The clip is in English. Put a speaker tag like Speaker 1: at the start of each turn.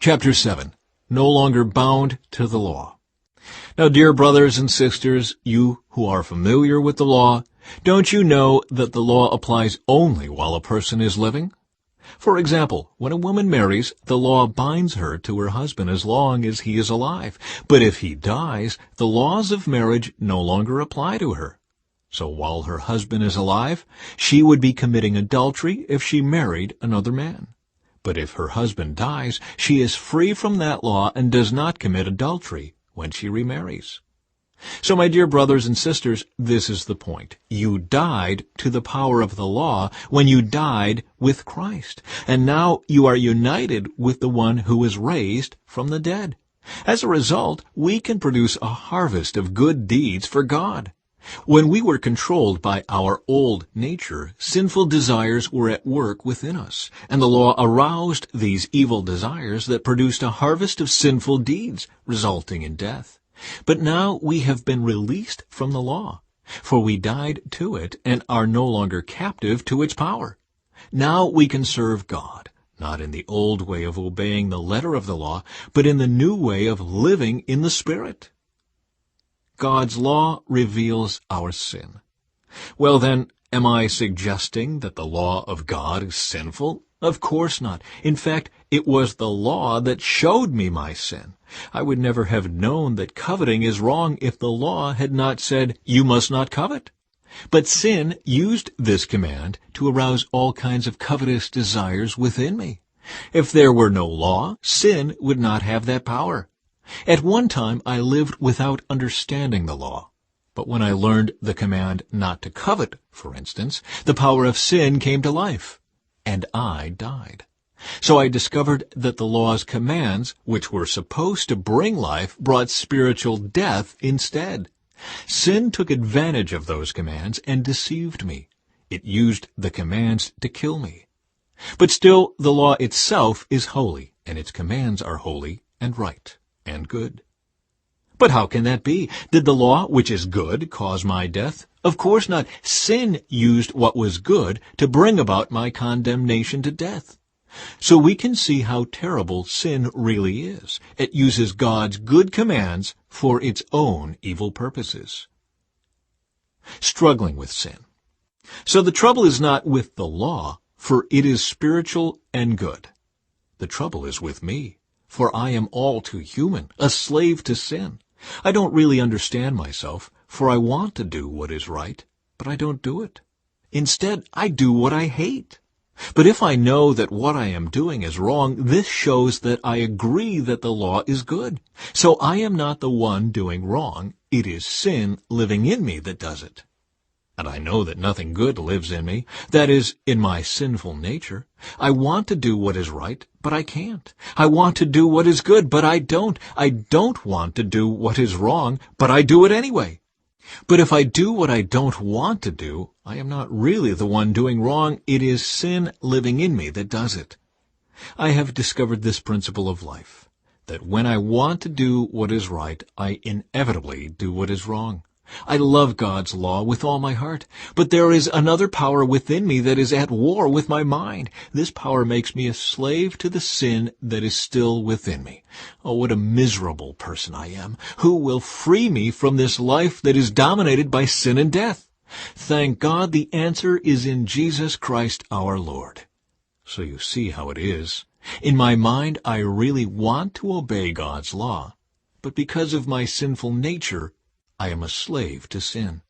Speaker 1: Chapter 7. No longer bound to the law. Now, dear brothers and sisters, you who are familiar with the law, don't you know that the law applies only while a person is living? For example, when a woman marries, the law binds her to her husband as long as he is alive. But if he dies, the laws of marriage no longer apply to her. So while her husband is alive, she would be committing adultery if she married another man. But if her husband dies, she is free from that law and does not commit adultery when she remarries. So, my dear brothers and sisters, this is the point. You died to the power of the law when you died with Christ, and now you are united with the one who was raised from the dead. As a result, we can produce a harvest of good deeds for God. When we were controlled by our old nature, sinful desires were at work within us, and the law aroused these evil desires that produced a harvest of sinful deeds, resulting in death. But now we have been released from the law, for we died to it and are no longer captive to its power. Now we can serve God, not in the old way of obeying the letter of the law, but in the new way of living in the Spirit. God's law reveals our sin. Well then, am I suggesting that the law of God is sinful? Of course not. In fact, it was the law that showed me my sin. I would never have known that coveting is wrong if the law had not said, "You must not covet." But sin used this command to arouse all kinds of covetous desires within me. If there were no law, sin would not have that power. At one time, I lived without understanding the law. But when I learned the command not to covet, for instance, the power of sin came to life, and I died. So I discovered that the law's commands, which were supposed to bring life, brought spiritual death instead. Sin took advantage of those commands and deceived me. It used the commands to kill me. But still, the law itself is holy, and its commands are holy and right and good. But how can that be? Did the law, which is good, cause my death? Of course not. Sin used what was good to bring about my condemnation to death. So we can see how terrible sin really is. It uses God's good commands for its own evil purposes. Struggling with sin. So the trouble is not with the law, for it is spiritual and good. The trouble is with me, for I am all too human, a slave to sin. I don't really understand myself, for I want to do what is right, but I don't do it. Instead, I do what I hate. But if I know that what I am doing is wrong, this shows that I agree that the law is good. So I am not the one doing wrong. It is sin living in me that does it. And I know that nothing good lives in me, that is, in my sinful nature. I want to do what is right, but I can't. I want to do what is good, but I don't. I don't want to do what is wrong, but I do it anyway. But if I do what I don't want to do, I am not really the one doing wrong. It is sin living in me that does it. I have discovered this principle of life, that when I want to do what is right, I inevitably do what is wrong. I love God's law with all my heart, but there is another power within me that is at war with my mind. This power makes me a slave to the sin that is still within me. Oh, what a miserable person I am! Who will free me from this life that is dominated by sin and death? Thank God the answer is in Jesus Christ our Lord. So you see how it is. In my mind, I really want to obey God's law, but because of my sinful nature, I am a slave to sin.